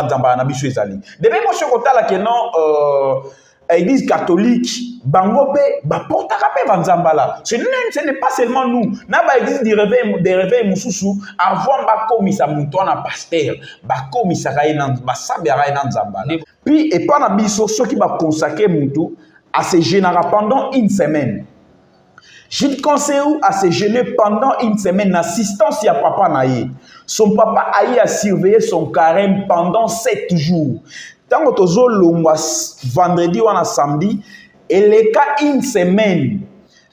Nzamba na biso ezali. Depuis moi je kotala que non Église catholique, bangope, portaka pe banzambala. Ce n'est pas seulement nous. Na ba église des réveils mususu avant ba komisa muntu na pasteur, ba komisa kaina ba sabera na nzambala. Puis et pas na biso ceux qui va consacrer muntu à se générer pendant une semaine. Je te conseille à se gêner pendant une semaine d'assistance à papa naïe. Son papa aïe a surveillé son carême pendant 7 jours. Tant que tu as vendredi ou samedi, et les cas une semaine,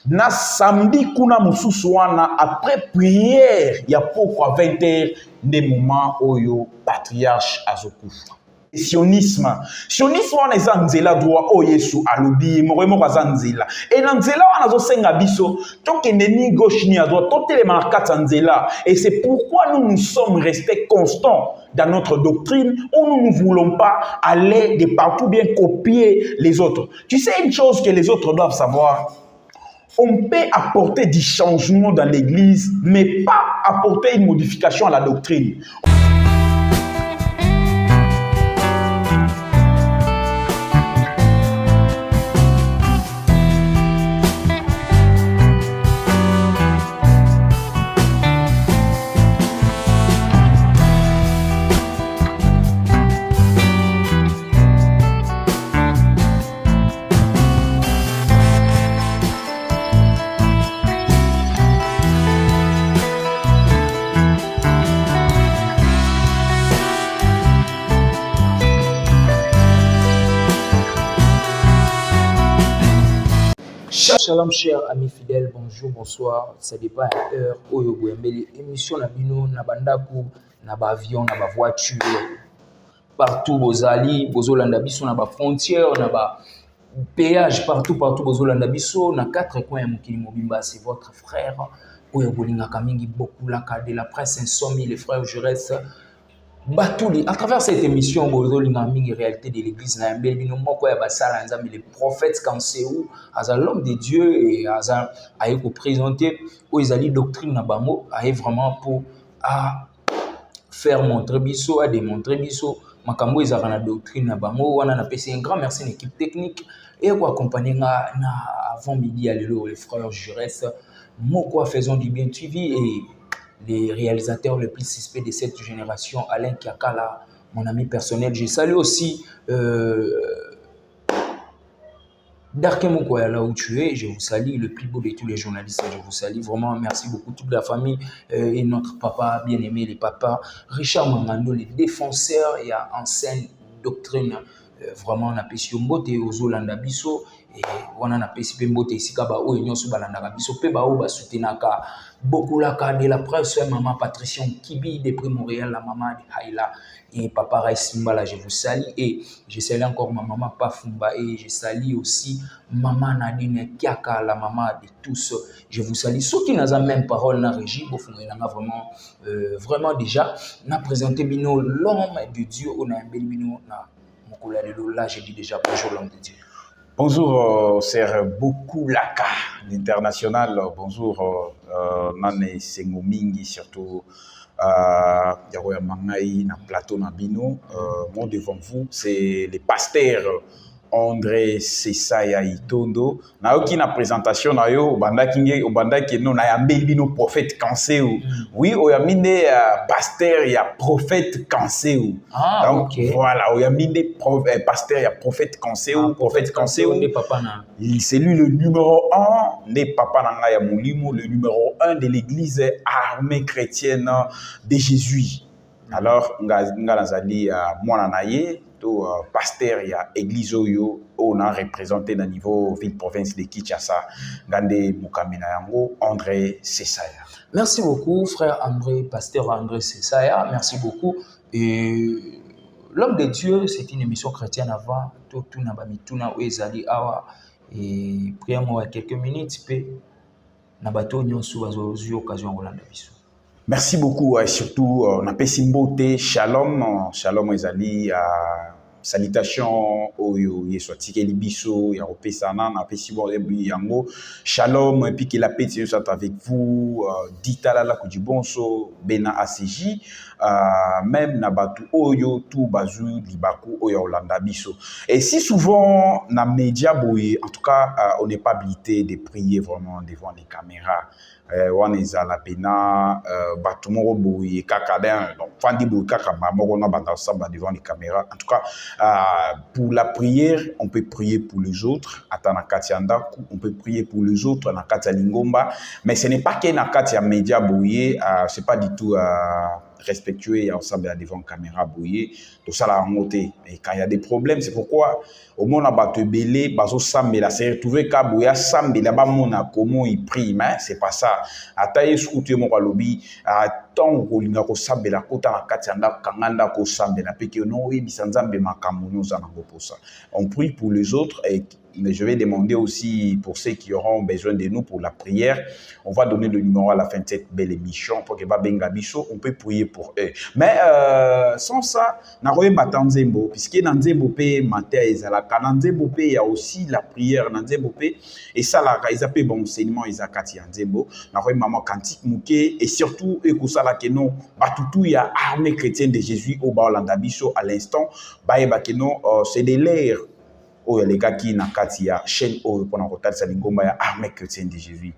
na samedi kuna mususuana après prière, il y a pourquoi 20 heures des moments où le patriarche azokufa. Sionisme on est nzela droit o Yesu alobi moremo kwa nzela et na nzela wana zo senga biso tokende ni gauche ni à droite totelema na kati nzela et c'est pourquoi nous sommes restés constants dans notre doctrine où nous ne voulons pas aller de partout bien copier les autres. Tu sais une chose que les autres doivent savoir, on peut apporter du changement dans l'église mais pas apporter une modification à la doctrine. Shalom chers amis fidèles, bonjour, bonsoir, ça dépend à l'heure où vous aimez l'émission Nabino, Nabandaku, Nabavion, Nabavoiture, partout vos alliés, vos Olandabiso, Naba frontières, Naba péage, partout, vos Olandabiso, na 4 coins Mukili Mobimba, c'est votre frère, Oyabolinga Kamingi, beaucoup la de la presse insomnie, les frères Jurès. Batouli, à travers cette émission, la réalité de l'église, les prophètes Kanseou, l'homme de Dieu et à présenter aux doctrines vraiment pour faire montrer biso, à démontrer biso, makambo ezaka na doctrine na bango wana na pesi un grand merci à l'équipe technique et pour accompagner avant midi à les frères Jurès, Moko faisons du bien TV et les réalisateurs les plus suspects de cette génération, Alain Kiakala, mon ami personnel. Je salue aussi Darke Mokoya, là où tu es. Je vous salue, le plus beau de tous les journalistes. Je vous salue vraiment. Merci beaucoup, toute la famille et notre papa bien-aimé, les papas. Richard Mangando, les défenseurs et en scène doctrine. Vraiment, on a payé mbote aux Olanda Biso et on a payé mbote ici kaba ou union sous balanda biso pe ba ou ba soutenaka beaucoup la ka de la presse maman Patricia Kibi depuis Montréal, la maman de Haïla et papa Raïsimba là je vous salue et je salue encore ma maman Pafumba et je salue aussi maman Nadine Kiaka la maman de tous. Je vous salue ceux qui n'ont même parole na régie au fond vraiment vraiment déjà n'a présenté bino l'homme de Dieu on a un bel bino na là, je dis déjà bonjour l'homme de Dieu. Bonjour, c'est beaucoup Laka, l'international. Bonjour, Nane Sengomingi, surtout Yaroya Mangaï, na plateau Nabino. Moi devant vous, c'est le pasteur André Sesaya Itondo. Na oki na présentation na yo obanda ki no na yambeli no prophète Kanseu. Oui, oyaminde pasteur ya prophète Kanseu. Ah, donc okay. Voilà, oyaminde pasteur ya prophète Kanseu, prophète Kanseu. C'est lui le numéro 1 des papa nanga ya Molimo, le numéro 1 de l'église armée chrétienne de Jésus. Alors nga nazali mwana naye pasteur il y a église oyo on a représenté dans niveau ville province de Kinshasa ngande mukamina yango André Sesaya. Merci beaucoup frère André, pasteur André Sesaya, merci beaucoup et l'homme de Dieu c'est une émission chrétienne avant tout na ba mituna ezali awa et prions-moi quelques minutes pe na bato nyonso bazo occasion Rolanda biso. Merci beaucoup et surtout on appelle Simbote Shalom Shalom ezali Salutations oyo yeswati kelibiso ya opesana na pesibo yango shalom et puis que la paix soit avec vous ditalala kujibonso bena ACJ même na batu oyo tout bazu libaku oyo Olanda biso. Et si souvent na média boye en tout cas on n'est pas habilité de prier vraiment devant les caméras. On est à la pena batu moko boye kaka donc fandi boye kaka moko na banda samba devant les caméras. En tout cas pour la prière, on peut prier pour les autres. Atana Katianda, on peut prier pour les autres. Na Katia Lingomba, mais ce n'est pas que na Katia Média Bouye, c'est pas du tout respectueux et ensemble devant la caméra Bouye. Tout ça la monté. Et quand il y a des problèmes, c'est pourquoi au moins on a battu belé, baso sambela, c'est retrouvé qu'à Bouya sambela, ba mona comment il prie, mais c'est pas ça. Ataye scouté mon lobby, tant ko linga ko sambela kota na Katianda kanganda ko sambela, pe que non oui bisanzambe makamuno za na ça. On prie pour les autres et je vais demander aussi pour ceux qui auront besoin de nous pour la prière. On va donner le numéro à la fin de cette belle émission pour que Babengabiso, on peut prier pour eux. Mais sans ça, naroye batanzembo puisque dans Nzembo pe matin ezalaka dans Nzembo pe il y a aussi la prière dans Nzembo pe et ça la ils appellent bon enseignement Isakati Nzembo naroye maman kantique muke et surtout ekosala que non batutu ya armée chrétienne de Jésus au Baolanda biso à l'instant baeba que non c'est de l'air. Oh, les gars qui na kati ya chaîne oh pendant que ça lingomba ya armée chrétienne de Jésus.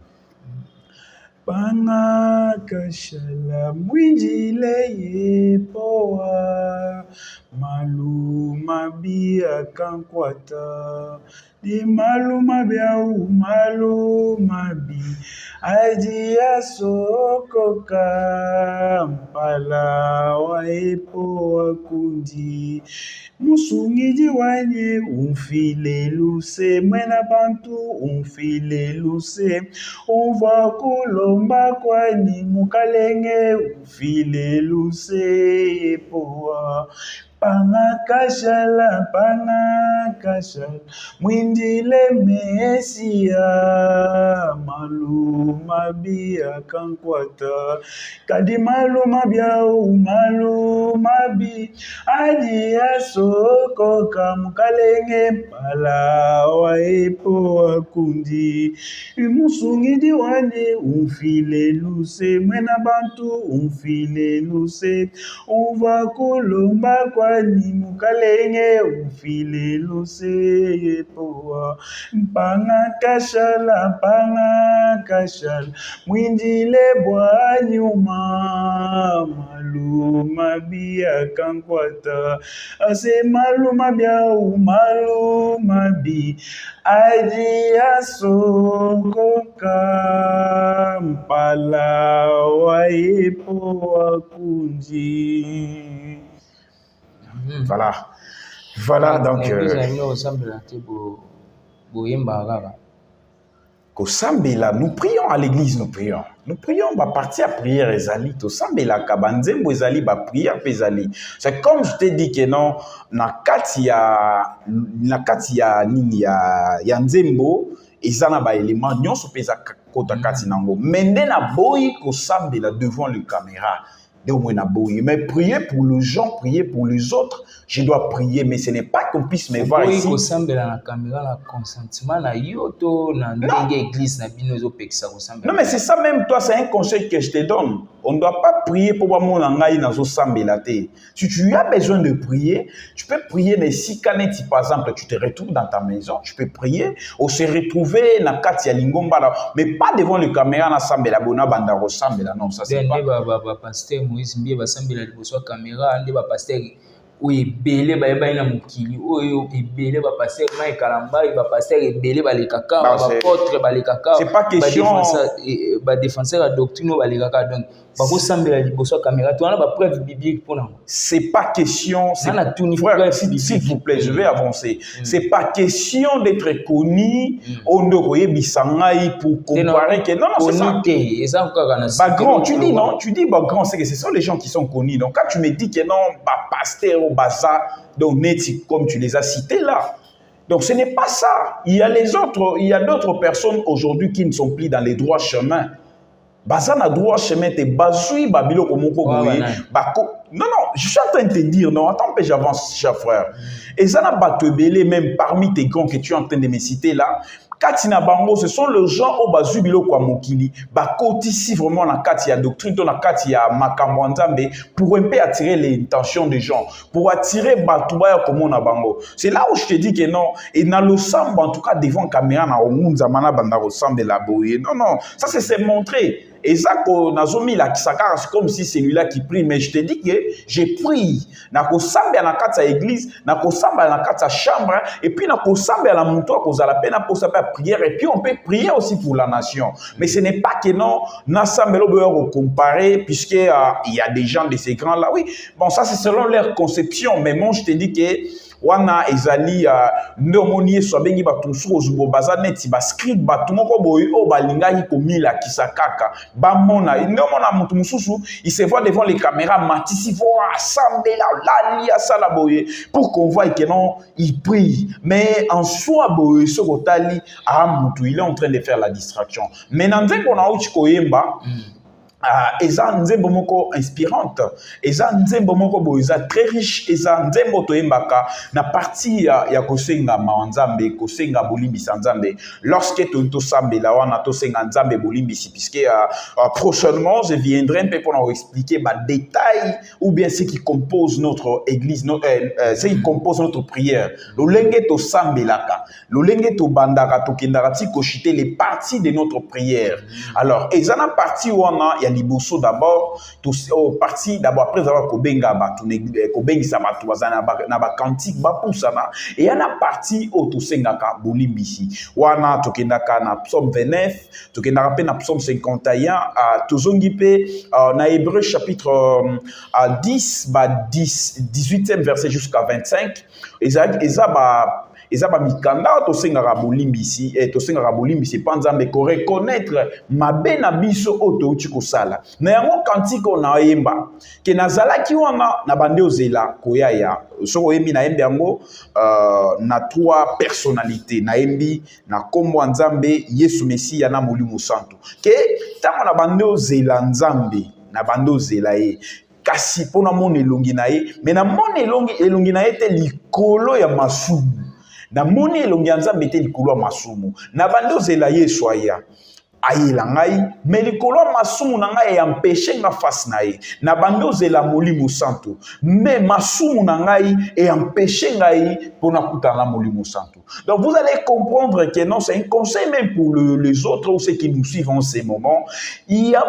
Banga kashala mwinjile yepoa malu mabia kankwata di malu mabia malu mabi aji asokoka mpala wa epoa kundi musungiji wanye umfile luse mwena bantu umfile luse uva kulomba kwani mukalenge umfile luse poa panga kashala mwindile mesia malu mabia kankwata kadi malu mabia malu mabi adi asoko kamukalenge pala waipo wakundi musungidi wane umfile luse mwena bantu umfile luse uva kulomba kwani mukalenge umfile luse poa mpanga kashala mwindile bwa nyuma malu mabia kankwata ase malu mabia malu mabi aji asokoka mpala waipo wakunji. Voilà donc Kosambela, nous prions à l'église, nous prions, bah partir à prière ezali, to sambela kabanzembo ezali, bah prière ezali. C'est comme je t'ai dit que non, na kati ya nini ya nzembo, ezana ba élément nyonso peza kota kati nango. Mende na boyi kosambela devant le caméra. Mais prier pour les gens, prier pour les autres, je dois prier, mais ce n'est pas qu'on puisse me voir ici. Non, mais c'est ça même, toi, c'est un conseil que je te donne. On ne doit pas prier pour moi, si tu as besoin de prier, tu peux prier, mais si par exemple, tu te retrouves dans ta maison, tu peux prier, ou se retrouver dans Katia Lingomba, mais pas devant le caméra, non, ça c'est pas. Moïse Mbie basambela liboso caméra ande ba pasteur oyo ebele bayeba ina mokili oyo ebele ba pasteur Mike Kalamba ba pasteur ebele balekaka ba apôtre balekaka c'est pas question ba défenseur à doctrine balekaka donc bako sambela liboso caméra tu as ba preuve biblique pour nous. C'est pas question s'il vous plaît je vais avancer. C'est pas question d'être connu on doit bisangai pour comparer que non c'est ça. Background tu dis non, tu dis background c'est que ce sont les gens qui sont connus. Donc quand tu me dis que non ba pasteur au bazar donc neti comme tu les as cités là. Donc ce n'est pas ça. Il y a d'autres personnes aujourd'hui qui ne sont plus dans les droits chemins. baza na droit chemin te bazui babilo komoko boye bako. Non, je suis en train de te dire, non, attends que j'avance, cher frère. Et ça n'a pas te belé, même parmi tes grands que tu es en train de me citer là. Katina Bango, ce sont les gens au bazu bilo kwa mokili. Bakoti si vraiment la katia doctrine, la katia makamwanzambe pour un peu attirer l'intention des gens, pour attirer batubaya comme on a bango. C'est là où je te dis que non, et dans le samba en tout cas devant caméra na omunza mana banda ressemble la boye. Non, non, ça c'est montrer. Et ça, Nazomi, là, c'est comme si c'est lui-là qui prie. Mais je te dis que j'ai pris. Nako sambe na kata église, nako sambe na kata chambre, et puis nako sambe la mouton, cause à la peine pour sa prière. Et puis on peut prier aussi pour la nation. Mais ce n'est pas que non, na sambe lo comparer, puisque il y a des gens de ces grands-là. Oui, bon, ça c'est selon leur conception. Mais moi, je te dis que wana ezali nomonier so bengi batumsu ozubo bazaneti ba script batumoko boy o balinga komila kisakaka ba mona nomona mutu mususu il se voit devant les caméras matisi voit assembler la lia sala boye pour qu'on voie que non il prie mais en soi boye ce kotali mutu il est en train de faire la distraction mais nanze kona uchi koyemba eza nzembo moko inspirante eza nzembo moko bo eza très riche eza nzembo toyembaka na partie ya kosenga mawanzambe kosenga bolimbisa nzambe lorsque to sambela wana to senga nzambe bolimbisi puisque prochainement je viendrai un peu pour expliquer ma détail ou bien ce qui compose notre église ce qui compose notre prière lolenge to sambelaka lolenge to bandaka to kendaka ti kochiter les parties de notre prière alors eza na partie wana ya liboso d'abord parti d'abord après avoir kobenga batu kobengisa batu bazana na ba cantique ba pusana et y a na partie au to sengaka bolimbisi wana tokendaka na psaume 29 tokendaka pe na psaume 51 tozongi pe na Hébreu chapitre 10 18e verset jusqu'à 25 eza ba mikanda to sengaka bolimbisi et to sengaka bolimbisi panzambe ko reconnaître mabe na biso oto uti kosala na yango kantiko na yemba ke nazalaki wana na bande ozela koyaya soko yembi na yembi yango na trois personnalités na yembi na kombo nzambe Yesu Mesia na Molimo Santo ke tango na bande ozela nzambe na bande ozela ye kasi pona mona elongi na ye mais na mona elongi na ye te likolo ya masumu na moni elongi ya nzambe te likolo ya masumu na bande ozela Yesu aya ayela ngai mais likolo ya masumu na ngai empêché nga face na ye na bande ozela Molimo Santo mais masumu na ngai empêché ngai pona kutana na Molimo Santo. Donc vous allez comprendre que non, c'est un conseil même pour les autres ou ceux qui nous suivent en ces moments. Il y a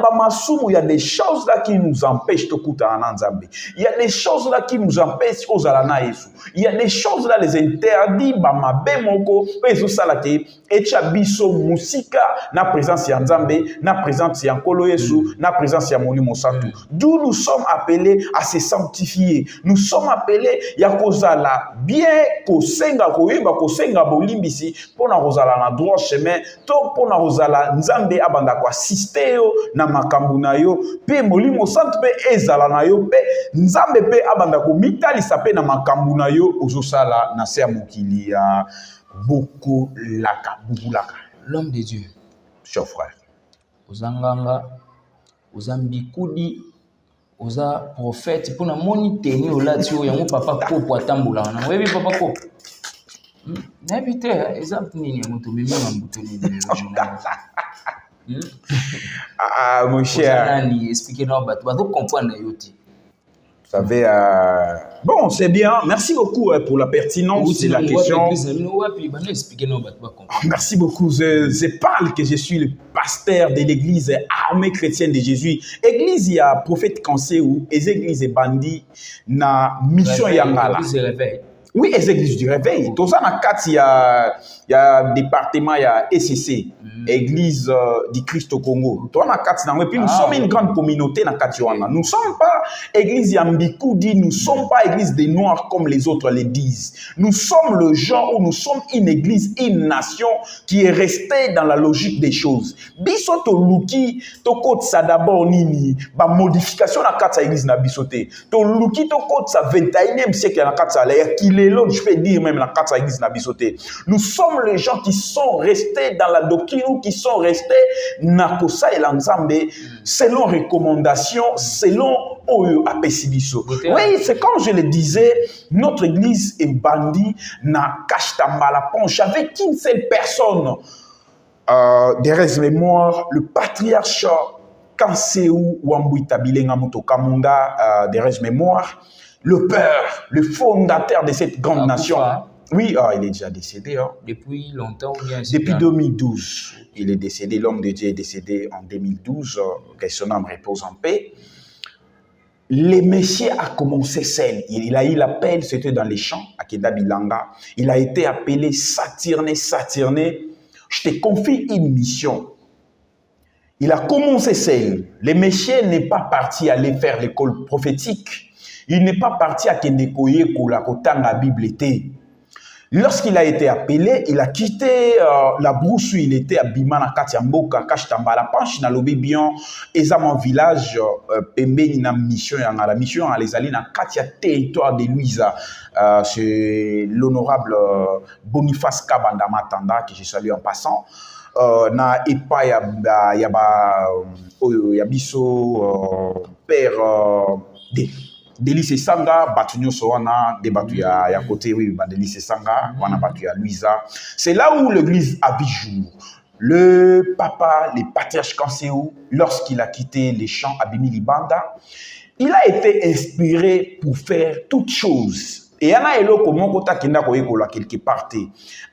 il y a des choses là qui nous empêchent de kutana na nzambe. Il y a des choses là qui nous empêchent ozala na Yesu. Il y a des choses là les interdits ba mabe moko peso salate echa biso musika na présence ya nzambe na présence ya nkolo Yesu na présence ya Molimo Santo. D'où nous sommes appelés à se sanctifier. Nous sommes appelés ya kozala bien kosenga koyeba kosenga bolimbisi pona kozala na droit chemin to pona kozala nzambe abanda ko assister yo na makambo na yo pe Molimo Santo pe ezala na yo pe nzambe pe abanda ko mitalisa pe na makambo na yo ozosala na se ya mokili ya beaucoup laka. L'homme de Dieu, cher frère, ozanganga ozambikudi oza prophète pour na moni teni olati o yango papa kopo atambola na webi papa kopo na bité exemple nini ya moto memi na mbuto ni mon cher, nani expliquer na bato comprendre na yote. Vous savez, bon, c'est bien. Merci beaucoup pour la pertinence de la question. Merci beaucoup. Je parle que je suis le pasteur de l'église armée chrétienne de Jésus. Église, il y a prophète Kansé ou les églises bandits na mission Yangala. Oui, les églises du réveil. Tout ça, il y a département, il y a ECC, Église du Christ au Congo. Et puis nous sommes une grande communauté dans Katiwana. Nous ne sommes pas Église Yambikoudi, nous ne sommes pas Église des Noirs comme les autres les disent. Nous sommes le genre où nous sommes une église, une nation qui est restée dans la logique des choses. Bisoto Luki, Tokot sa d'abord nini, ba modification na Katsa Église na bisote. To Luki Tokot sa 21e siècle na Katsa, la yakile Lelo, je peux dire même la carte à l'église Nabisoté. Nous sommes les gens qui sont restés dans la doctrine ou qui sont restés Nakosa et l'Anzambe selon recommandation, selon Oyo Apesibiso. Oui, c'est comme je le disais, notre église est bandit, na cache la ponche avec une seule personne. Des restes mémoire, le patriarche Kanseou Wambouita Bilenga Muto Kamunda, des restes mémoire, le père, le fondateur de cette grande nation. Oui, il est déjà décédé. Hein. Depuis longtemps ou bien depuis 2012. Il est décédé, l'homme de Dieu est décédé en 2012, que son âme repose en paix. Le Messie a commencé seul. Il a eu l'appel, c'était dans les champs, à Kedabilanga. Il a été appelé Saturné. Je te confie une mission. Il a commencé seul. Le Messie n'est pas parti aller faire l'école prophétique. Il n'est pas parti à Kendekoye Kolakotanga la Bible était. Lorsqu'il a été appelé, il a quitté la brousse où il était à Bimana Katiamboka, Kashtambala, Panch, na Lobibion, Ezaman village, Pembe, na mission, la mission à les alliés, na Katia territoire de Louisa. C'est l'honorable Boniface Kabanda Matanda, que je salue en passant. Na Epa Yabiso, père Délice Sanga, Batunyo Soana, des batu ya côté, oui, Délice Sanga, wana batu ya Louisa. C'est là où l'église a vu jour. Le papa, le patriarche Kanseou, lorsqu'il a quitté les champs à Bimilibanda, il a été inspiré pour faire toutes choses. Et il y a un eloko moko ta kenda koyekola quelque part.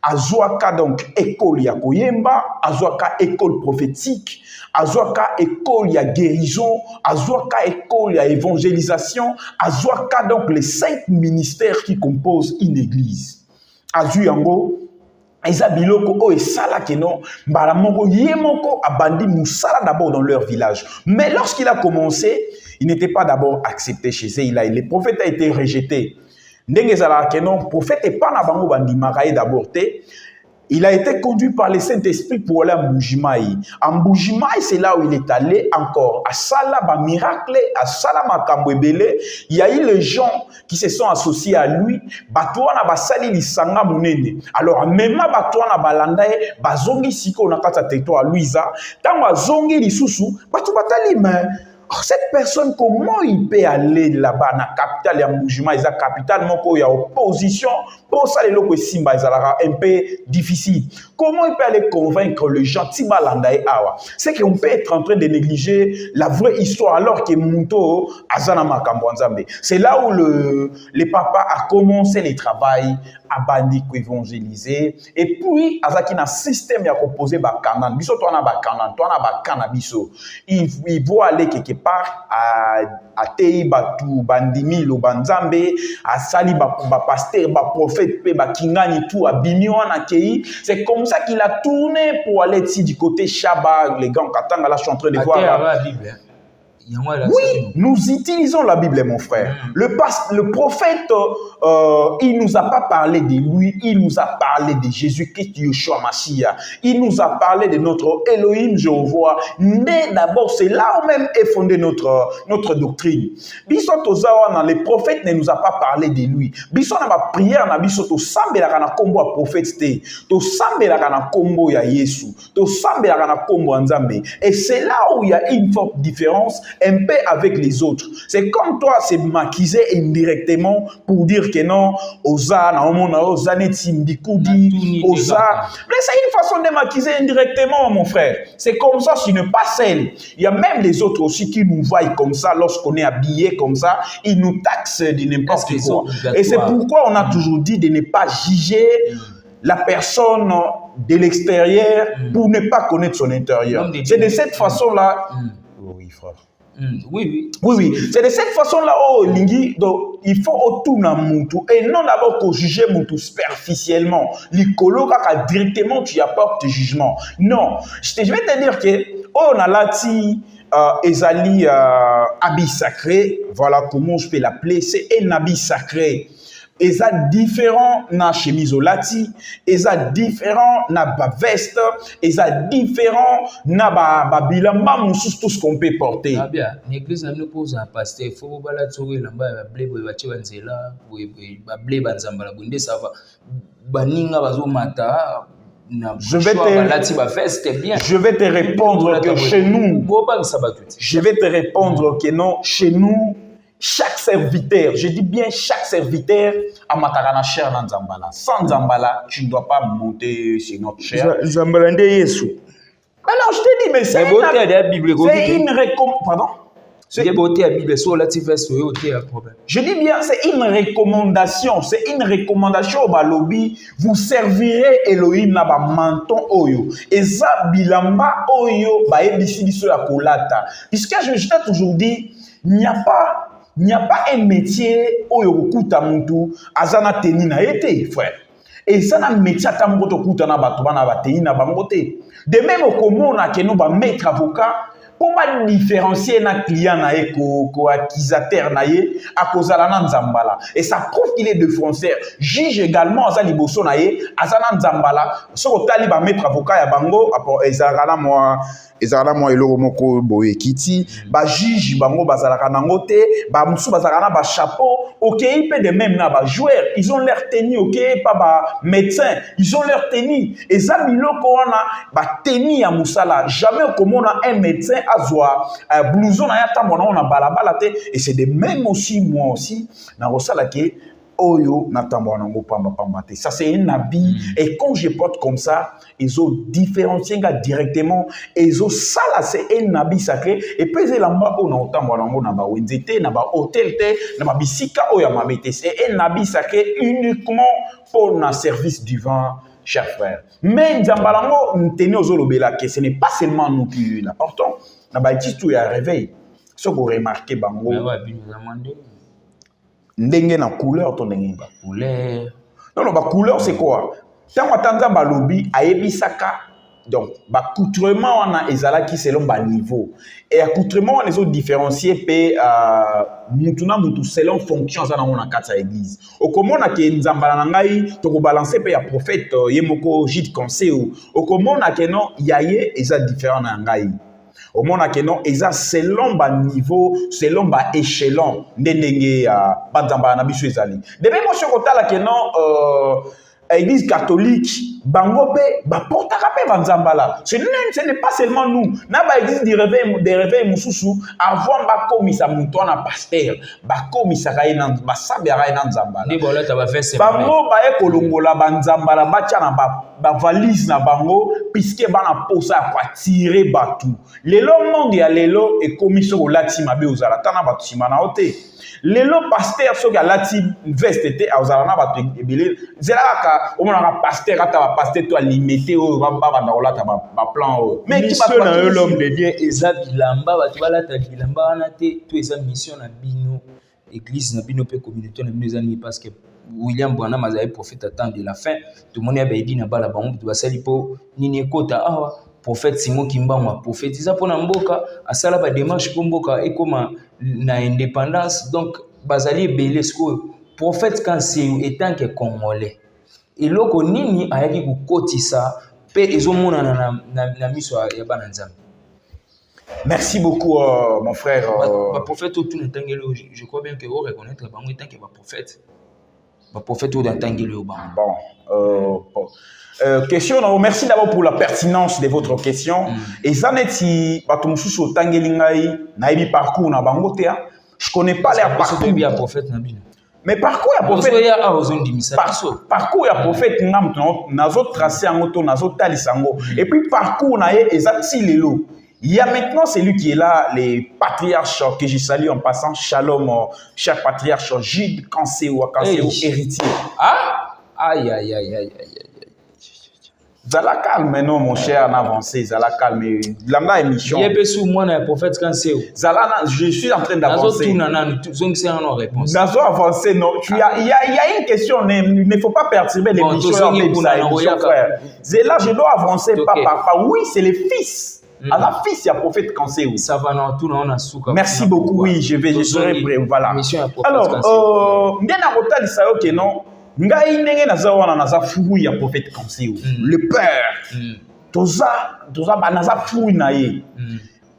Azwaka donc école ya koyemba, azwaka école prophétique, azwaka école ya guérison, azwaka école ya évangélisation, azwaka donc les 5 ministères qui composent une église. Azuyango eza biloko o esala keno mbala moko yemoko abandi musala d'abord dans leur village. Mais lorsqu'il a commencé, il n'était pas d'abord accepté chez eux. Le prophète a été rejeté. Le prophète n'est pas d'abord. Il a été conduit par le Saint-Esprit pour aller à Mbujimaï. À Mbujimaï, c'est là où il est allé encore. À Salaba miracle, à Salama Kambwebele, il y a eu les gens qui se sont associés à lui. Batouana basali lisanga munene. Alors même batouana balandae, bazongi siko nakata teto à Louisa. Tant bazongi lisusu, batou batali mais cette personne, comment il peut aller là-bas dans la capitale de Mboujima, la capitale, il y a opposition, pour ça, un peu difficile. Comment il peut aller convaincre les gens, c'est qu'on peut être en train de négliger la vraie histoire alors que Munto Azana Makambwanzambe. C'est là où le papa a commencé le travail à bandi évangéliser et puis azaki na système ya composé ba kanan biso to na ba kanan biso il faut aller quelque part à tei batu bandimi lo banzambe à sali ba pasteur ba prophète pe ba kingani tout à bimiona kei. C'est comme ça qu'il a tourné pour aller du côté Shaba les grands katanga là je suis en train de voir la Bible. Oui, nous utilisons la Bible, mon frère. Le prophète, il ne nous a pas parlé de lui, il nous a parlé de Jésus-Christ, Yeshua Mashiach. Il nous a parlé de notre Elohim, Jéhovah. Mais d'abord, c'est là où même est fondée notre doctrine. Le prophète ne nous a pas parlé de lui. Biso na ba prière na biso to sambela kana kombo a prophète te. To sambela kana kombo ya Yesu. To sambela kana kombo Nzambe. Et c'est là où il y a une forte différence un peu avec les autres. C'est comme toi, c'est maquisé indirectement pour dire que non, Oza, Oza, Netsimbikoudi, Oza. Mais c'est une façon de maquiser indirectement, mon frère. C'est comme ça, tu n'es pas seul. Il y a même les autres aussi qui nous voient comme ça, lorsqu'on est habillé comme ça, ils nous taxent de n'importe quoi. Et c'est pourquoi on a toujours dit de ne pas juger la personne de l'extérieur pour ne pas connaître son intérieur. C'est de cette façon-là. Oui, frère. Oui. C'est de cette façon-là, donc, il faut autour Moutou et non d'abord qu'on juge Moutou superficiellement. L'icolo, directement, tu apportes jugement. Non, je vais te dire que, on a lati, Ezali, habit sacré, voilà comment je peux l'appeler, c'est un habit sacré. eza différent na chemise olati, eza différent na ba veste, eza différent na ba bilamba mosusu tout ce qu'on peut porter. Ah bien, l'église n'a pas posé un pasteur, il faut pas la trouver là-bas, il va blé, il va tuer Nzela, il va blé, Banzamba, la bunde, ça va. Baninga, bazo mata. Je vais te répondre que chez nous, je vais te répondre que non, chez nous, chaque serviteur, je dis bien chaque serviteur, a matarana cher dans Nzambala. Sans Nzambala, tu ne dois pas monter chez notre cher. Nzambala nde Yesu. Mais non, je te dis, mais c'est une recommandation. Pardon? Je dis bien, c'est une recommandation. C'est une recommandation au Balobi. Vous servirez Elohim na ba menton oyo. Eza bilamba oyo ba ebisi biso ya kolata. Puisque je t'ai toujours dit, il n'y a pas un métier oyo kokuta mutu azana teni na été, frère. Et ça na métier atambo to kuta na bato bana ba teni na bango te. De même au komona ke no ba maître avocat pour pas différencier na client na ye ko accusateur na ye à cause de la Nzambala. Et ça prouve qu'il est de frontière. Juge également à liboso na ye azana Nzambala. Ce que tali ba maître avocat ya bango ezalaka moi eloko moko boye kiti ba juge bango bazalaka nango te ba musu bazalaka na ba chapeau OK pe de même na ba joueur ils ont leur tenue OK pas ba médecin ils ont leur tenue et ça biloko wana ba tenue ya musala jamais komona un médecin azwa blouson na ya tambo na balabala te et c'est de même aussi moi aussi na rosala ke oyo natambo nango pamba te ça c'est un habit et quand je porte comme ça ils ont différencié directement et ils ont ça là c'est un habit sacré et puis c'est là-bas on natambo nango na ba wenzete na ba hôtel te na ba bisika oyo mabete c'est un habit sacré uniquement pour le service divin chers frères mais Nzambalango nteni ozolobela que ce n'est pas seulement nous qui l'apportons na ba titu ya réveil ce que vous remarquez bango ndenge na couleur to ndenge ba couleur non ba couleur c'est quoi tant atanga ba lobi ayebisaka donc ba accoutrement wana ezalaki selon ba niveau et accoutrement wana ezo différencier pe mutu na mutu selon fonction za na na kati ya église okomona ke Nzambala na ngai to ko balancer pe ya prophète yemoko Gide Conseil okomona ke non yaye eza différent na ngai au monde que non eza selon ba niveau selon ba échelon ndenge banzamba na biso ezali de même moi je kotala que non église catholique bango pe ba portaka pe banzambala ce n'est pas seulement nous na ba église des réveils mususu avant ba komisa muto na pasteur ba komisa ka ina ba sabera ina nzambala ni bola ta ba fesse bango ba e kolongola banzambala ba tia na ba valise na bango puisque bana posa kwa tirer batu lelo monde ya lelo e komiso kolati mabe ozala tana batu simana ote lelo pasteur soki alati veste te azala na bato ebele zelaka omona pasteur ata ba pasteur to limité oyo ba banda kolata ba plan oyo mais qui pas na l'homme de Dieu eza bilamba bato balata bilamba wana te to eza mission na bino église na bino pe communauté na bino eza nini parce que William Branham azali prophète à temps de la fin tout le monde a dit na bala bango to basali po nini ekota awa prophète Simon Kimbanwa prophétisa pour mboka asala ba démarche pour mboka et comme na indépendance donc bazali belé sko prophète Kanseyo étant que congolais et loko nini ayaki ku kotisa pe ezomona na miso ya bana nzambe. Merci beaucoup mon frère prophète tout ntangelo je crois bien que vous reconnaître bango étant que prophète tout ntangelo bon question, merci d'abord pour la pertinence de votre question. Et ça n'est pas tout mususu tangelingai naibi parcours na bangote. Je connais pas les parcours. Mais parcours ya prophète. Parcours ya prophète ngam nazo tracé en auto nazo talisango. Et puis parcours na ye ezati lelo. Il y a maintenant celui qui est là, les patriarches que je salue en passant. Shalom, cher patriarche Gide Conseil héritier. Ah, aïe. Zala calme, non, mon cher, en avancé. Zala calme. Lambda émission. Il y a sous moi, le prophète Kanseyo. Zala, je suis en train d'avancer. Nazo avancé, non. Il y a une question, il ne faut pas perturber l'émission. Zela, je dois avancer, papa. Oui, c'est le fils. la fils ya prophète Kanseou. Ça va dans tout on a souka. Merci beaucoup, oui, je serai prêt, voilà. Alors, ngena kotali sayo ke non, ngai ndenge naza wana naza fou ya prophète Kanseou. Le père. Toza ba naza fou na ye.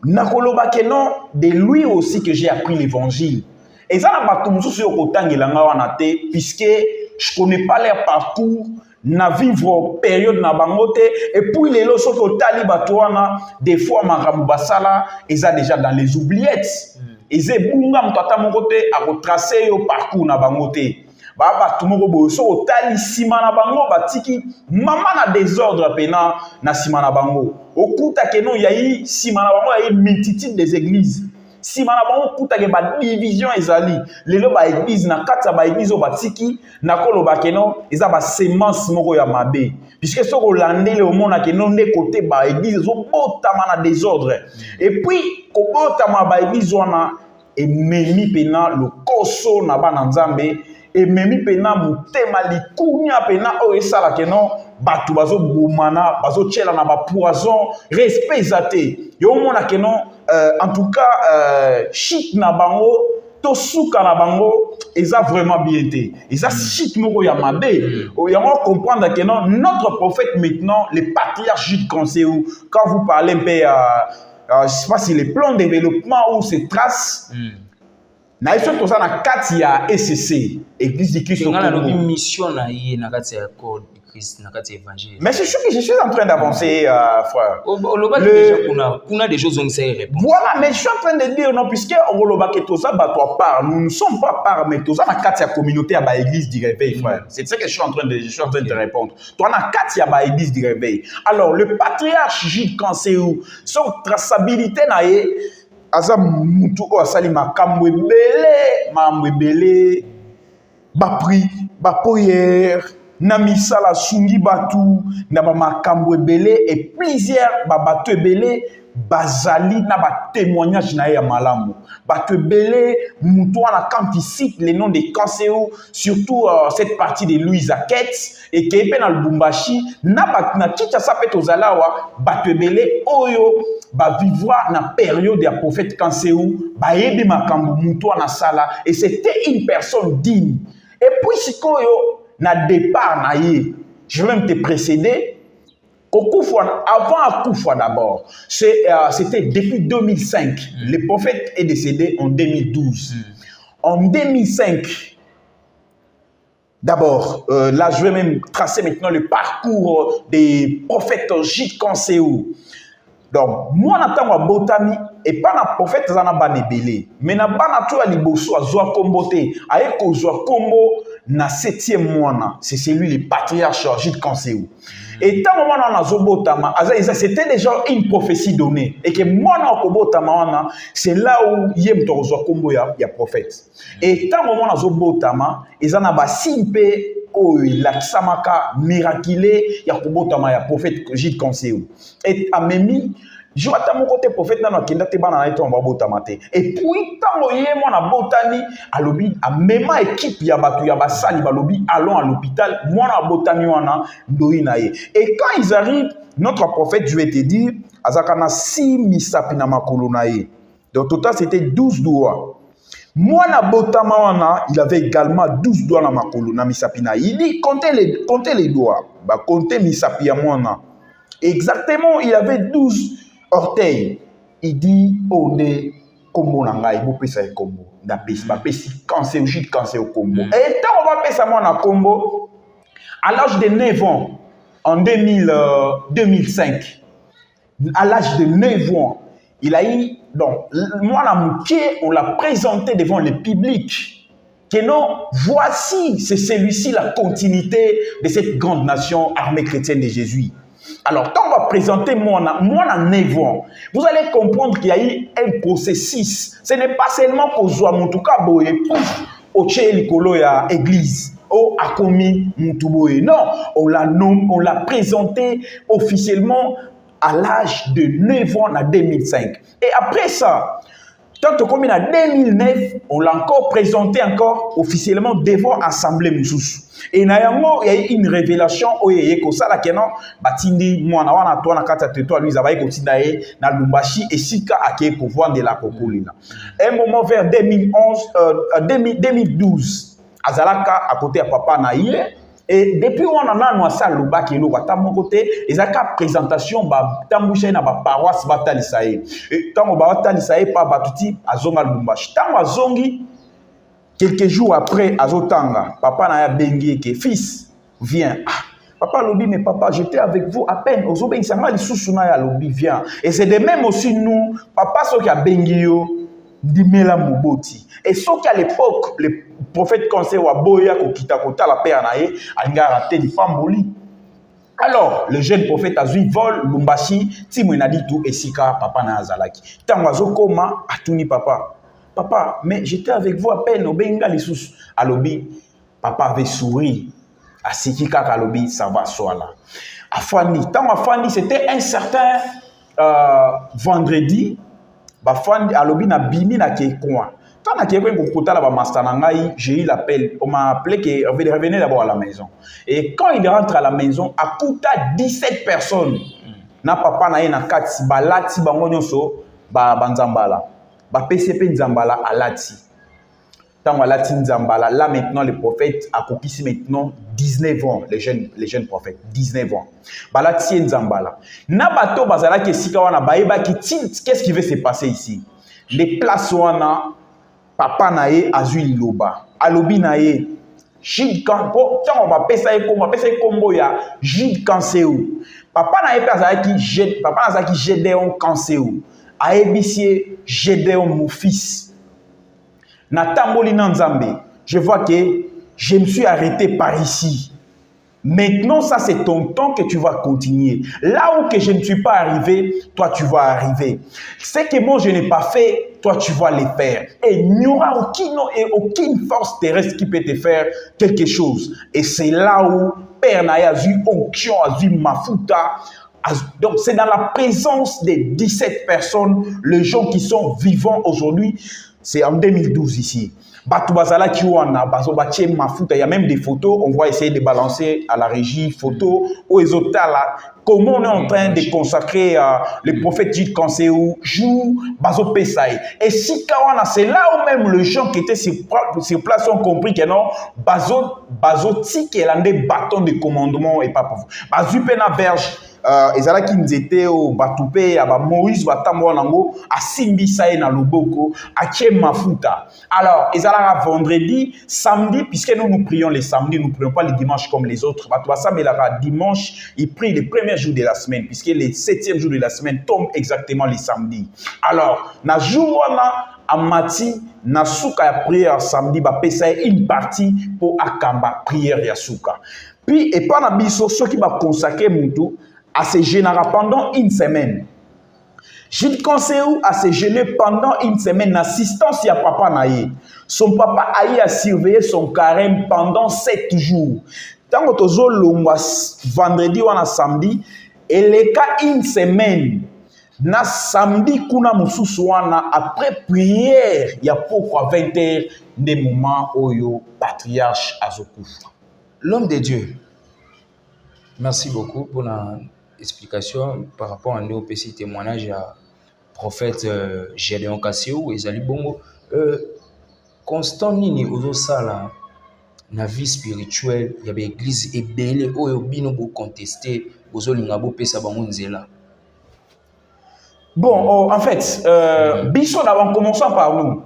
Nakoloba ke non, de lui aussi que j'ai appris l'évangile. Et ça n'a pas tout le monde kotangela nga wana te, puisque je connais pas leur parcours. Na vivre période na bangote et puis les lois sont au talibatouana des fois makambo basala ils a déjà dans les oubliettes ils est bunga mtata mongote à retracer au parcours na bangote ba tout moko bo so au tali sima na bango batiki mama na désordre pena na sima na bango okuta ke non yayi sima na bango yayi multitude des églises si mana bango kuta ke ba division ezali lelo ba église na kati ba église o batiki na koloba ke non eza ba semence moko ya mabe puisque soko landele au mona ke non de côté ba église zo botama na désordre et puis ko botama ba église wana et memi pena le koso na bana nzambe et memi pena mutema likunya pena o esala ke non batu bazo bomana bazo tchela na ba poison respect zate yo mona ke non en tout cas shit na bango to suka na bango eza vraiment bien été eza shit moko ya mabe o ya mo comprendre que non notre prophète maintenant le patriarche Jude Kanseou quand vous parlez un peu je sais pas si les plans de développement ou ces traces na iso to ça na kati ya SCC église du Christ au Congo mission na ye na kati ya code Christ na kati évangile. Mais je suis en train d'avancer, frère. On a des choses où on sait répondre. Voilà, mais je suis en train de dire, non, puisque nous ne sommes pas part, mais tout ça, dans la communauté à l'église du réveil, frère. C'est ça que je suis en train de te répondre. Toi, dans la l'église du réveil. Alors, le patriarche Jude Kanseou, son traçabilité, aza mutu o asali makambo ebele ba pri ba prière na misala sungi batu na ba makambo ebele et plusieurs ba batu ebele bazali na ba témoignage na ya malamu batu ebele mutu wana quand il cite les noms des Kanseou surtout cette partie de Louis Aketz et qui est dans le Lubumbashi na chicha sapeto zalawa batu ebele oyo ba vivre na période de prophète Kanseou ba yebe makambo mutu wana sala et c'était une personne digne et puis sikoyo na départ na ye je vais même te précéder avant Akufwa d'abord c'était depuis 2005 le prophète est décédé en 2012 en 2005 d'abord là je vais même tracer maintenant le parcours des prophètes Jude Kanseou. Donc, moi, j'attends botami et pas na prophète zana banebele. Mais na bana tu a liboso azwa kombote. Aye ko zwa kombo na 7e mois c'est celui le patriarche Jude Kanseou. Et tant moment on a zobotama, c'était déjà une prophétie donnée. Et que moi na kobotama c'est là où yem to zwa kombo ya prophète. Et tant moment on a zobotama, ezana ba simpe oh la kisamaka miraculé ya kobotama ya prophète Jude Kanseou. Et amemi je vois mon côté prophète na kenda te bana na eto mba botama te. Et puis tango yemo na botani alobi a même équipe ya batu ya basali balobi allons à l'hôpital moi na botani wana ndoi na ye. Et quand ils arrivent notre prophète je vais te dire azakana 6 misapi na makolo na ye. Donc total c'était 12 doigts. Moi na botama wana il avait également 12 doigts na makolo na misapi na ye. Il dit comptez les doigts. Ba comptez misapi ya mwana. Exactement, il avait 12 orteils. Il dit, on est kombo nanga, il faut pesa kombo. Na pesi, ba pesi Kanseou Jude Kanseou kombo. Et tant on va pesa moi na kombo, à l'âge de 9 ans, en 2005, à l'âge de 9 ans, il a eu, donc, moi na mouké, on l'a présenté devant le public. Que non, voici, c'est celui-ci la continuité de cette grande nation armée chrétienne de Jésus. Alors, quand on va présenter moi en 9 ans, vous allez comprendre qu'il y a eu un processus. Ce n'est pas seulement qu'on soit mon tout cas boye pouf au tchélikolo ya église au akomi mutuboye. Non, on l'a présenté officiellement à l'âge de 9 ans en 2005. Et après ça, Tant comme en 2009, on l'a encore présenté encore officiellement devant l'Assemblée Moussous. Et il y a eu une révélation où il y a eu ça que non, batindi moi na wana toi na kata teto lui zabaye kotindaye na Lumbashi et sika ake pouvoir de la kokolina. Un moment vers 2012, azalaka à côté à papa naïe. Et depuis on en a noissé Luba qui est à mon côté, ils ont une présentation, tambouché na ba paroisse batalisae. Et tant on batalisae pas batuti azonga Lumbashi. Tant azongi quelques jours après azotanga, papa na ya bengi que fils viens. Ah, papa lobi mais papa j'étais avec vous à peine. Ozobe insanga li susuna ya lobi viens. Et c'est de même aussi nous, papa so qui a bengi yo Dimela Muboti. Et ce qu'à l'époque, le prophète conseil wa boya ko kita kota la père nae, anga raté di pamboli. Alors, le jeune prophète a vu vol Lumbashi, Timo n'a dit tout et sika papa na azalaki. Tangazo koma atuni papa. Papa, mais j'étais avec vous à peine au benga les sous. Alobi, papa avait souri. A sikika kalobi, ça va soit là. Afani, tant afani, c'était un certain vendredi. Bafandi alobi na bimi na kekwa. Quand na kekwa kokota la ba master na ngai, j'ai eu l'appel, on m'a appelé que revenez d'abord à la maison. Et quand il rentre à la maison, à kuta 17 personnes. Na papa na ye na kati balati bango nyonso ba banzambala. Ba PCP nzambala alati. Tant alati nzambala, là maintenant le prophète a coquissé maintenant 19 ans, les jeunes prophètes, 19 ans. Balati nzambala. Na bato bazala ke sika wana baeba ki qu'est-ce qui va se passer ici? Les places wana papa nae azui loba. Alobi nae Gilles Campo, tant on va pesa kombo ya Gilles Canceu. Papa nae pesa ki papa na ki Gédéon Canceu. Aebisie Gédéon mon fils. Natamboli Nanzambe, je vois que je me suis arrêté par ici. Maintenant, ça c'est ton temps que tu vas continuer. Là où que je ne suis pas arrivé, toi tu vas arriver. Ce que moi je n'ai pas fait, toi tu vas le faire. Et il n'y aura aucune force terrestre qui peut te faire quelque chose. Et c'est là où Père Naya a eu onction, a eu mafuta. Donc c'est dans la présence des 17 personnes, les gens qui sont vivants aujourd'hui. C'est en 2012 ici. Batubazala Kiwana, Bazobache Mafuta, il y a même des photos, on va essayer de balancer à la régie, photos, aux là. Comment on est en train de consacrer le prophète Gilles Canceu, joue Bazo Pesaï. Et si Kawana, c'est là où même les gens qui étaient sur place ont compris que non, Bazo Tique, il a des bâtons de commandement et pas pour vous. Bazo Pena Berge. Ezala qui nous était au Batoupé, à Moïse Batambo Nango, à Simbi Sae na Luboko, à Tchem Mafuta. Alors, ezala vendredi, samedi, puisque nous prions les samedis, nous ne prions pas les dimanches comme les autres. Batouassa Belara, dimanche, il prie le premier jour de la semaine, puisque le 7e jour de la semaine tombe exactement les samedis. Alors, na jouana, à Mati, na souka ya prière samedi, ba pesa une partie pour akamba prière ya souka. Puis, et pas na biso, ceux qui va consacrer Moutou, à se gêner pendant une semaine. Gilles Canceu a se gêné pendant une semaine d'assistance à papa naïe. Son papa a surveillé son carême pendant 7 jours. Tant que tu vendredi ou samedi, et les cas une semaine, na samedi kuna mususuana après prière, il y a pourquoi 20h des moments où le patriarche Azokufa. L'homme de Dieu. Merci beaucoup pour la explication par rapport à nos petits témoignages à prophète Gédéon Canceu et Zali Bongo. Constant nini ozo sala na vie spirituelle, il y avait église ebele oyo bino bo contester ozo linga bo pesa bango nzela. Bon, en fait, Bisson, en commençant par nous,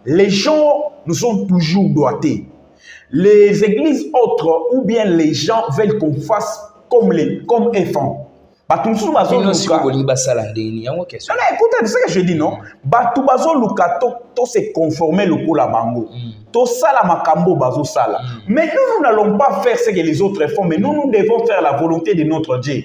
les gens nous sont toujours doigtés. Les églises autres ou bien les gens veulent qu'on fasse comme un fond. Écoutez, c'est ce que je dis, non? Batubazo Luka to se conformer le coup la bango. To sala makambo bazo sala. Mais nous n'allons pas faire ce que les autres font, mais nous devons faire la volonté de notre Dieu.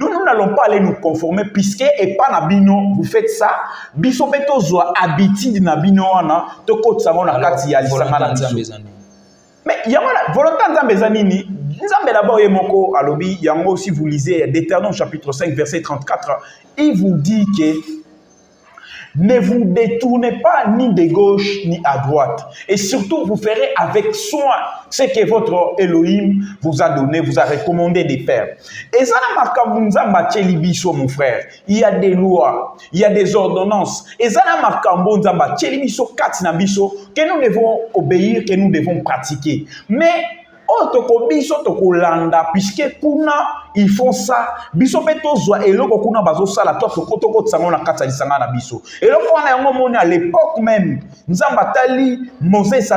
Nous n'allons pas aller nous conformer puisque et pas nabino vous faites ça. Biso beto zo habitude nabino wana to kotsango na kati ya lisanga na biso. Mais il y a la volonté nzambezanini. Nzambe d'abord yemoko alobi yango si vous lisez Deutéronome chapitre 5 verset 34, il vous dit que Ne vous détournez pas ni de gauche ni à droite. Et surtout, vous ferez avec soin ce que votre Elohim vous a donné, vous a recommandé de faire. Et ça n'a pas comme mon frère. Il y a des lois, il y a des ordonnances. Et ça n'a pas comme que nous devons obéir, que nous devons pratiquer. Mais puisque kuna ils font ça biso peto zwa eloko kuna bazo sala to ko tsango na kata lisanga na biso eloko wana yango moni à l'époque même nzamba tali Moses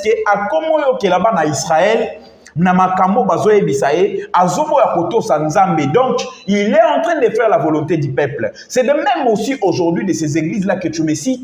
ke akomo yo ke là-bas na Israël na makambo bazo yebisa ye azomo ya kotosa nzambe. Donc il est en train de faire la volonté du peuple. C'est de même aussi aujourd'hui de ces églises là que tu me cites,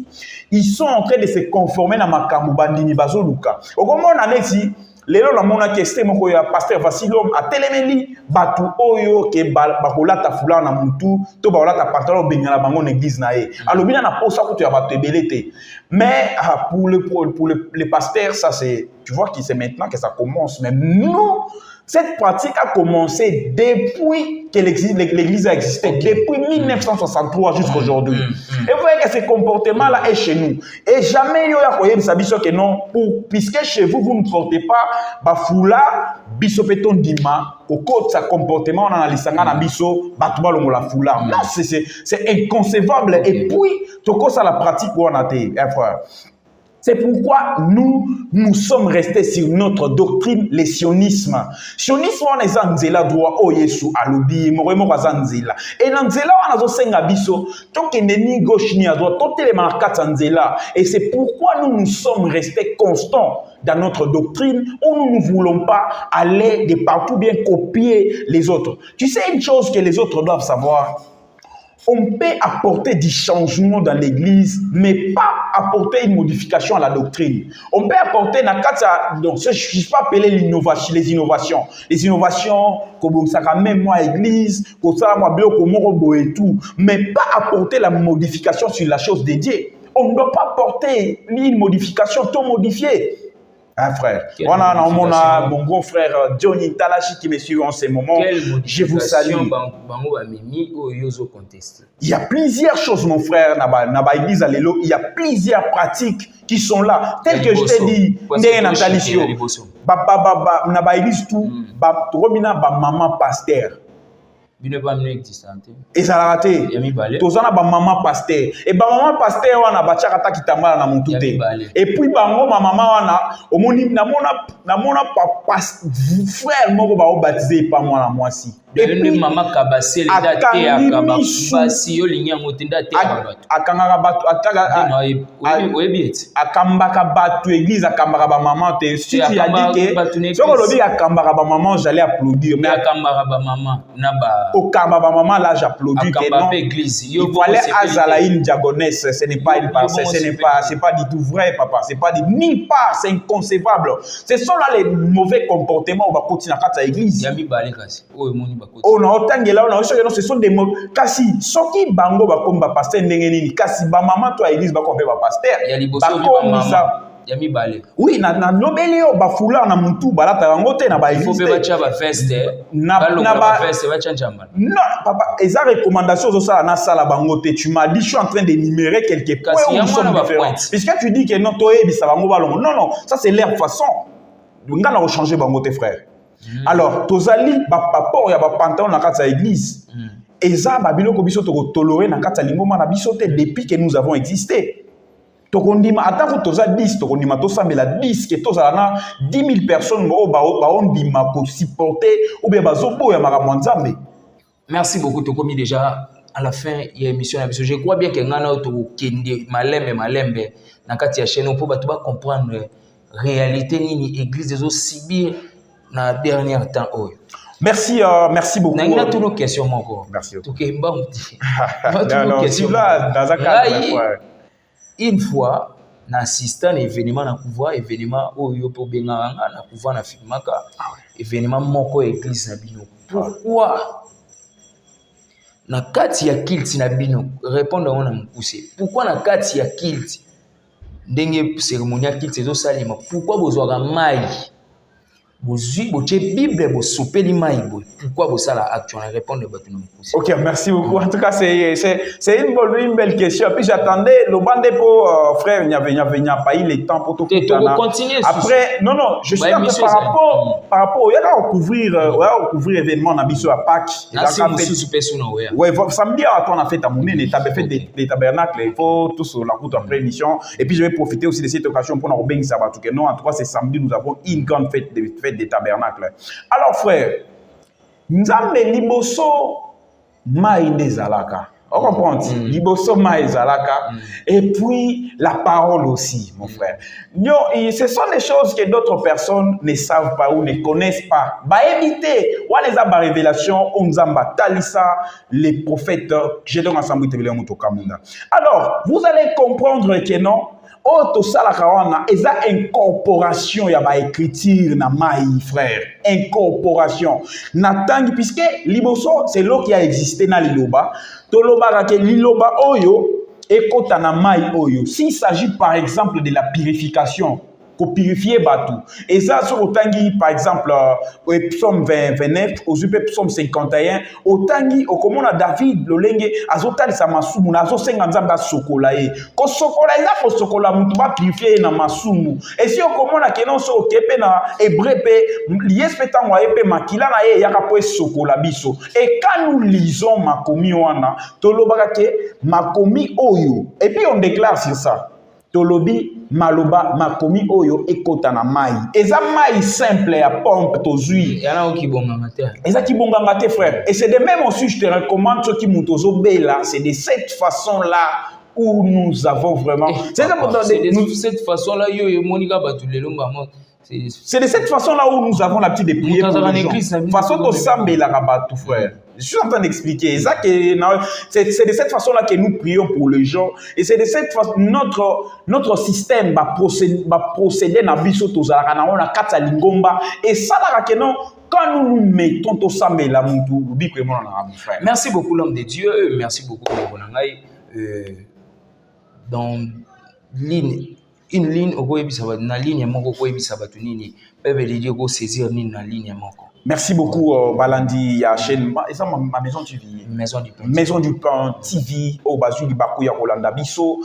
ils sont en train de se conformer na makambo bandini bazo luka okomona neti. Lelo na mona keste moko ya pasteur Vassilom a telemeli batu oyo ke bakolata fula na mutu to bakolata pantalon bengana bango na église na ye. Alobina na posa ko tu ya batu ebelete. Mais pour les pasteurs ça c'est tu vois que c'est maintenant que ça commence. Mais nous cette pratique a commencé depuis que l'église a existé, depuis 1963 jusqu'à aujourd'hui. Et vous voyez que ce comportement-là est chez nous. Et jamais il y a que non, puisque chez vous, vous ne portez pas bafoula, bisopeton dima, au côté de ce comportement, on a l'issanga na biso, batouba longo la foula. Non, c'est inconcevable. Et puis, toko ça la pratique où on a été, frère. C'est pourquoi nous sommes restés sur notre doctrine, le sionisme. Sionisme, on est en zela droit au Yesu alobi, moremo bazanzela. Et dans zela, on a senga biso, tant qu'il n'est ni gauche ni à droite, tout est marqué en zela. Et c'est pourquoi nous sommes restés constants dans notre doctrine, où nous ne voulons pas aller de partout bien copier les autres. Tu sais une chose que les autres doivent savoir? On peut apporter du changement dans l'église, mais pas apporter une modification à la doctrine. On peut apporter, donc, je ne suis pas appelé les innovations. Les innovations, comme ça, même moi, église, comme ça, moi, et tout, mais pas apporter la modification sur la chose dédiée. On ne doit pas apporter une modification, tout modifier. Hein, frère. On a mon grand frère Johnny Talachi qui me suit en ce moment. Je vous salue. Il y a plusieurs choses, mon frère, il y a plusieurs pratiques qui sont là. Telles que je t'ai dit, maman pasteur. Et ça l'a raté. Tous on a maman pasteur. Et maman pasteur on a bachakata qui tamala na mutu te. Et puis bango maman wana omoni na mona papa frère moko ba baptisé pas moi na moi si. Et puis maman kabase le date akabasi yo linya motinda te abatu. Akanga batu ataka oyebiet. Akambaka batu église akambaka ba maman te. Si tu as dit que si on lobi akambaka ba maman j'allais applaudir mais akambaka ba maman na ba au Kambaba maman là j'applaudis que non. Il fallait azala une diagonesse, ce n'est pas une parcelle, c'est pas du tout vrai papa, c'est pas ni part, c'est inconcevable. Ce sont là les mauvais comportements on va continuer à faire l'église. Yami balé kasi. Oh non, otangela on a ce sont des mots kasi soki bango ba komba pasteur ndenge nini kasi ba maman toi église ba komba pasteur. Ya liboso ba maman. Yami balé. Oui, na nobeli yo ba fula na mutu balata yango te na ba église. Il faut ba cha ba veste. Na ba veste ba chanjamba. Non, papa, eza recommandation zo sala na sala bango te. Tu m'as dit je suis en train d'énumérer quelques points où nous sommes différents. Puisque tu dis que non toi ebisa bango balongo. Non, ça c'est leur façon. Nga na changer bango te frère. Alors, tozali ba papa ya ba pantalon na kata église. Eza ba biloko biso to tolérer na kata lingoma na biso te depuis que nous avons existé. Tokondima attends que toza 10 tokondima to sambela 10 que toza na 10 000 personnes ba ondima ko supporter ou bien bazobo ya makambo nzambe. Merci beaucoup tokomi déjà à la fin de l'émission. Je crois bien que ngana to kende malembe na kati ya chaîne pour ba comprendre réalité ni église des subir na dernier temps. Merci, merci beaucoup. Il y a toutes nos questions encore. Merci. Une fois, na assistant à événement na pouvoir événement oyo po benga na pouvoir na filmaka événement moko église na bino. Pourquoi na kati ya kilti na bino répondre on a poussé. Pourquoi na kati ya kilti ndenge cérémonie kilti zo salima pourquoi bozwaka mai bozui boche Bible bosopeli mai boy. Pourquoi bosala action na répondre bato na mpusi. Ok, merci beaucoup. En tout cas, c'est une belle question. Puis j'attendais le bandé pour frère, il n'y a pas eu le temps pour tout continuer. Après, non, je suis un peu par rapport, il y a couvrir événement dans Bisso à Pâques. Ouais, samedi, on a fait ta monnaie, on a fait des tabernacles, il faut tous sur la route après émission. Et puis je vais profiter aussi de cette occasion pour nous rebenir ça. Non, en tout cas, c'est samedi, nous avons une grande fête des tabernacles. Alors, frère, Nzambe liboso mai nezalaka. On comprend? Liboso mai ezalaka. Et puis la parole aussi, mon frère. Ce sont des choses que d'autres personnes ne savent pas ou ne connaissent pas. Bah éviter. Ou les a révélation on Nzamba talisa les prophètes. J'ai donc ensemble te muto kamunda. Alors, vous allez comprendre que non. Oh, tout ça, la incorporation, il y a écriture na maï, frère. Incorporation. Natangi, puisque liboso, c'est l'eau qui a existé dans l'iloba. Toloba, l'iloba oyo, et kotana maï oyo. S'il s'agit par exemple de la purification, pour purifier batou. Et ça, sur Otangi, par exemple, au psaume 29, au psaume 51, Otangi, au commandant David, le lengue, azotal sa masumu, azo senganzamba sokolae. Ko sokolae, là, ko sokola, mutuba purifier na masumu. Et si au commandant kenon so kepe na ebrepe, liespetan wa epe makila na ye, yaka poe sokola biso. Et quand nous lisons makomi wana, tolobaka ke makomi oyo. Et puis on déclare sur ça. Tolobi maloba makomi oyo ekota na mai. Eza mai simple ya pompe tozui. Yana ki bonga mate. Eza ki bonga mate frère. Et c'est de même aussi je te recommande ceux qui mutozo bela, c'est de cette façon là où nous avons vraiment c'est de cette façon là yo monika batulelo mbamo. C'est de cette façon là où nous avons l'habitude de prier pour les gens. Façon to sambela rabatu frère. Je suis en train d'expliquer. C'est de cette façon-là que nous prions pour les gens. Et c'est de cette façon notre système va procéder dans biso tozalaka na ona kata lingomba. Et ça là que non quand nous nous mettons au sambe la mutu biko mon frère. Merci beaucoup l'homme de Dieu. Merci beaucoup Bonangai. Dans une ligne au na ligne moko ko ebisa batu nini peuvent les dire go saisir nini na ligne moko. Merci beaucoup Balandi ya chaîne et ça ma maison TV Maison du Pain TV au Bazuli Bakou ya Rolanda Bisso.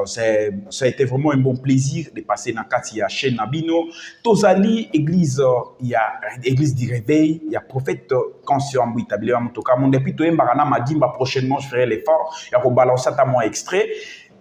Ça a été vraiment un bon plaisir de passer dans kati ya chaîne Nabino Tozali église il y a église du réveil il y a prophète conscient établi en tout cas mon depuis to embara na madimba prochainement je ferai l'effort ya ko balancer ta mon extrait.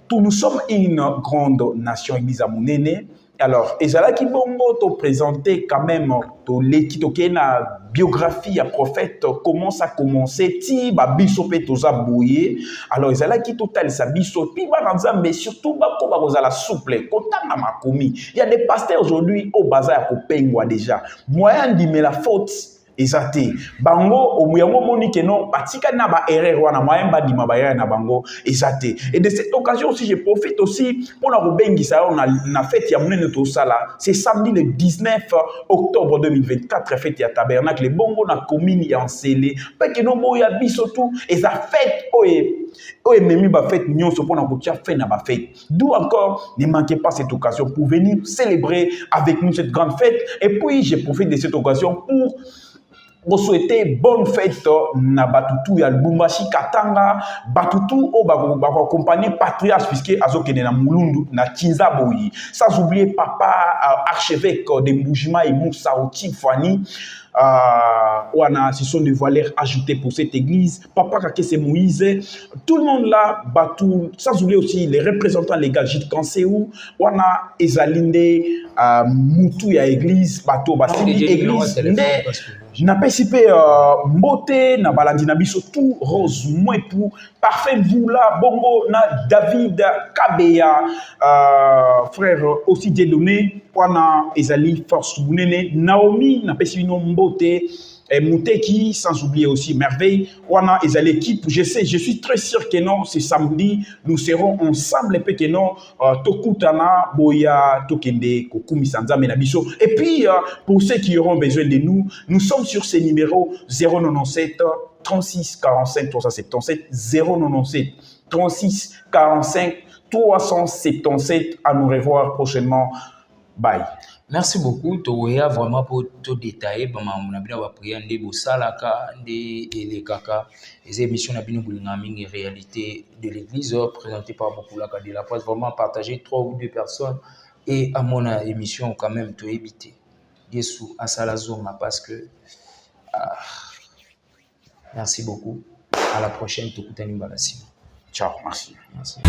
Tout nous sommes une grande nation église à Monene. Alors, ezala ki bongo te présenter quand même l'équipe na biographie à prophète comment ça a commencé ti ba biso pe toza boye. Alors ezala ki total sa biso pi ba nzambe surtout ba ko ba kozala souple kotanga makomi. Il y a des pasteurs aujourd'hui au bazar ko pengwa déjà. Moyen d'y la faute ezate bango omuyango moni que non patika na ba erreur wana moyen ba dima ba erreur na bango ezate. Et de cette occasion aussi je profite aussi pour na robengisa na fête ya munene to sala c'est samedi le 19 octobre 2024 fête ya tabernacle le bongo na commune ya Nsele pe que non mo ya biso tout et ça fête oye memi ba fête nyonso pour na kotia fait na ba fête. D'où encore ne manquez pas cette occasion pour venir célébrer avec nous cette grande fête. Et puis je profite de cette occasion pour vous souhaitez bonne fête na batutu ya Lubumbashi Katanga batutu o ba accompagner patriarche puisque azokene na Mulundu na Kinzaboyi sans oublier papa archevêque de Mbujima et Moussa Otifani. Ce sont des valeurs ajoutées pour cette église. Papa Kakese Moïse, tout le monde là, Batou, sans oublier aussi les représentants légaux, Gilles Kanseou, Wana Ezalinde, Moutou ya église, Batou, Basili, église, je n'ai pas participé Mbote, na Balandi na biso tout rose, moins pour parfait vous là, bongo na David Kabeya, frère aussi Dieudonné, Wana Ezali Force Bounene, Naomi na Pesino Mbote, Mouteki, sans oublier aussi Merveille, Wana Ezali équipe, je sais, je suis très sûr que non, c'est samedi, nous serons ensemble, et que non, Tokutana, Boya, Tokende, Kokumi Sanza, Menabiso. Et puis, pour ceux qui auront besoin de nous, nous sommes sur ces numéros 097 36 45 377, 097 36 45 377. À nous revoir prochainement. Bye. Merci beaucoup. Toya vraiment pour tout détailler. On a bien appris des Bosalaka, des Elekaka. Les émissions n'a bien une réalité de l'église présentée par Bokulaka de la presse. Vraiment partager 3 ou 2 personnes. Et à mon émission, quand même, tu éviter. Yesu à Salazoma parce que. Merci beaucoup. À la prochaine. Ciao. Ciao, merci. Merci.